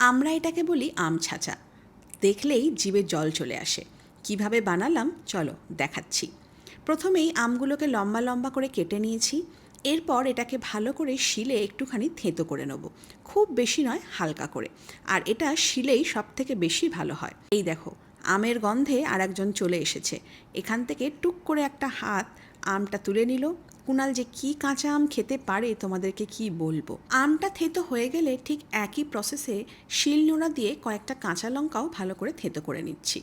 আমরা এটাকে বলি আম ছাঁচা। দেখলেই জিভে জল চলে আসে। কিভাবে বানালাম চলো দেখাচ্ছি। প্রথমেই আমগুলোকে লম্বা লম্বা করে কেটে নিয়েছি। এরপর এটাকে ভালো করে শিলে একটুখানি থেঁতো করে নেব। খুব বেশি নয়, হালকা করে। আর এটা শিলেই সবথেকে বেশি ভালো হয়। এই দেখো, আমের গন্ধে আর একজন চলে এসেছে। এখান থেকে টুক করে একটা হাত আমটা তুলে নিল। কুণাল যে কি কাঁচা আম খেতে পারে তোমাদেরকে কি বলবো। আমটা থেঁতো হয়ে গেলে ঠিক একই প্রসেসে শিলনোড়া দিয়ে কয়েকটা কাঁচা লঙ্কাও ভালো করে থেঁতো করে নিচ্ছি।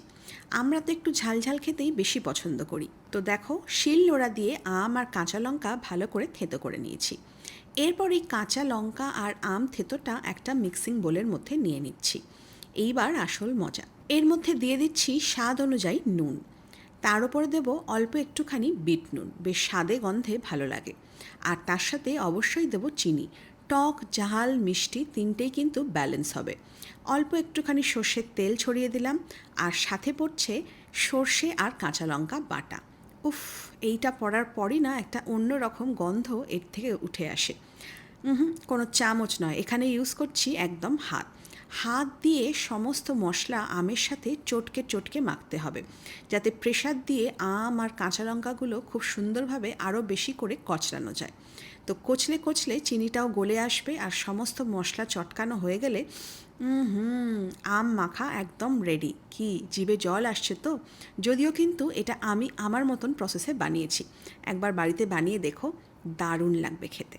আমরা তো একটু ঝালঝাল খেতেই বেশি পছন্দ করি। তো দেখো, শিলনোড়া দিয়ে আম আর কাঁচা লঙ্কা ভালো করে থেঁতো করে নিয়েছি। এরপর এই কাঁচা লঙ্কা আর আম থেঁতোটা একটা মিক্সিং বোলের মধ্যে নিয়ে নিচ্ছি। এইবার আসল মজা। এর মধ্যে দিয়ে দিচ্ছি স্বাদ অনুযায়ী নুন। তার উপরে দেব অল্প একটুখানি বিট নুন, বেশ স্বাদে গন্ধে ভালো লাগে। আর তার সাথে অবশ্যই দেব চিনি। টক, ঝাল, মিষ্টি তিনটেই কিন্তু ব্যালেন্স হবে। অল্প একটুখানি সর্ষের তেল ছড়িয়ে দিলাম। আর সাথে পড়ছে সর্ষে আর কাঁচা লঙ্কা বাটা। উফ, এইটা পড়ার পরই না একটা অন্য রকম গন্ধ এর থেকে উঠে আসে। কোনো চামচ নয়, এখানে ইউজ করছি একদম হাত। হাত দিয়ে সমস্ত মশলা আমের সাথে চটকে চটকে মাখতে হবে, যাতে প্রেসার দিয়ে আম আর কাঁচা লঙ্কাগুলো খুব সুন্দরভাবে আরও বেশি করে কচলানো যায়। তো কচলে কচলে চিনিটাও গলে আসবে আর সমস্ত মশলা চটকানো হয়ে গেলে আম মাখা একদম রেডি। কি জিভে জল আসছে তো? যদিও কিন্তু এটা আমি আমার মতন প্রসেসে বানিয়েছি। একবার বাড়িতে বানিয়ে দেখো, দারুণ লাগবে খেতে।